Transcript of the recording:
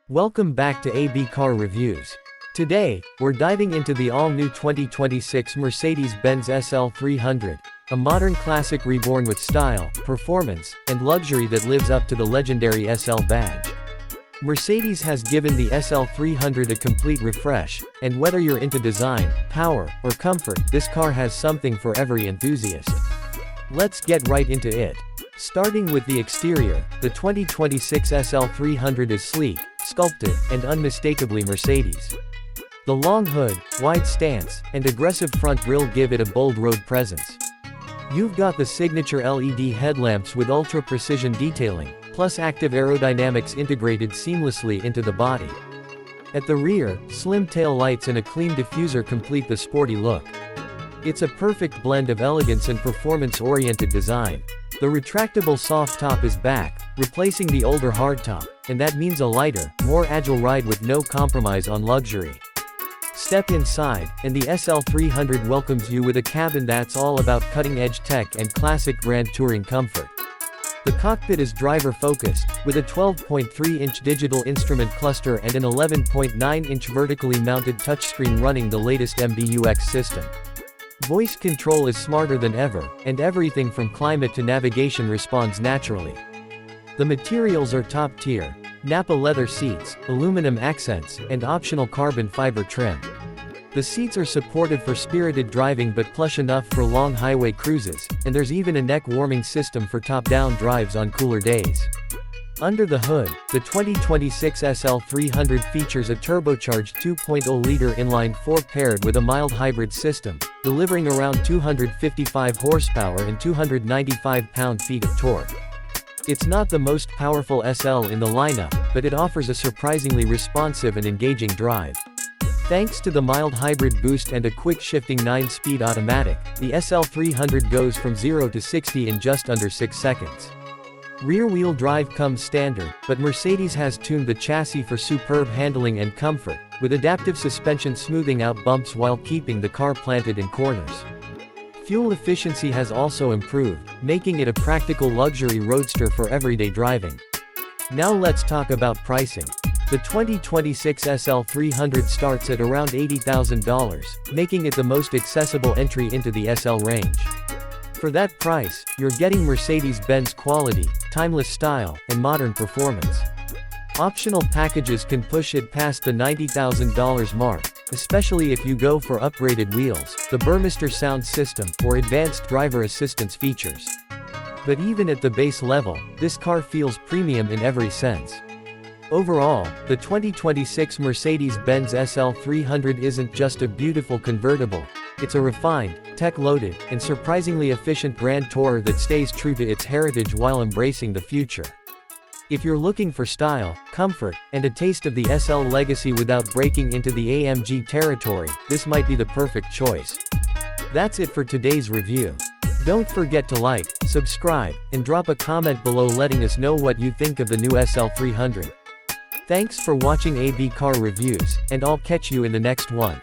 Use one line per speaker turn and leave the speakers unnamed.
Welcome back to AB Car Reviews. Today, we're diving into the all-new 2026 Mercedes-Benz SL300, a modern classic reborn with style, performance, and luxury that lives up to the legendary SL badge. Mercedes has given the SL300 a complete refresh, and whether you're into design, power, or comfort, this car has something for every enthusiast. Let's get right into it. Starting with the exterior, the 2026 SL300 is sleek, sculpted, and unmistakably Mercedes. The long hood, wide stance, and aggressive front grille give it a bold road presence. You've got the signature LED headlamps with ultra-precision detailing, plus active aerodynamics integrated seamlessly into the body. At the rear, slim tail lights and a clean diffuser complete the sporty look. It's a perfect blend of elegance and performance-oriented design. The retractable soft top is back, replacing the older hardtop, and that means a lighter, more agile ride with no compromise on luxury. Step inside, and the SL300 welcomes you with a cabin that's all about cutting-edge tech and classic grand touring comfort. The cockpit is driver-focused, with a 12.3-inch digital instrument cluster and an 11.9-inch vertically mounted touchscreen running the latest MBUX system. Voice control is smarter than ever, and everything from climate to navigation responds naturally. The materials are top tier: Nappa leather seats, aluminum accents, and optional carbon fiber trim. The seats are supportive for spirited driving but plush enough for long highway cruises, and there's even a neck warming system for top-down drives on cooler days. Under the hood, the 2026 SL300 features a turbocharged 2.0-liter inline-4 paired with a mild hybrid system, delivering around 255 horsepower and 295 pound-feet of torque. It's not the most powerful SL in the lineup, but it offers a surprisingly responsive and engaging drive. Thanks to the mild hybrid boost and a quick-shifting 9-speed automatic, the SL300 goes from 0 to 60 in just under 6 seconds. Rear-wheel drive comes standard, but Mercedes has tuned the chassis for superb handling and comfort, with adaptive suspension smoothing out bumps while keeping the car planted in corners. Fuel efficiency has also improved, making it a practical luxury roadster for everyday driving. Now let's talk about pricing. The 2026 SL300 starts at around $80,000, making it the most accessible entry into the SL range. For that price, you're getting Mercedes-Benz quality, timeless style, and modern performance. Optional packages can push it past the $90,000 mark, especially if you go for upgraded wheels, the Burmester sound system, or advanced driver assistance features. But even at the base level, this car feels premium in every sense. Overall, the 2026 Mercedes-Benz SL300 isn't just a beautiful convertible, it's a refined, tech-loaded, and surprisingly efficient grand tourer that stays true to its heritage while embracing the future. If you're looking for style, comfort, and a taste of the SL legacy without breaking into the AMG territory, this might be the perfect choice. That's it for today's review. Don't forget to like, subscribe, and drop a comment below letting us know what you think of the new SL300. Thanks for watching AB Car Reviews, and I'll catch you in the next one.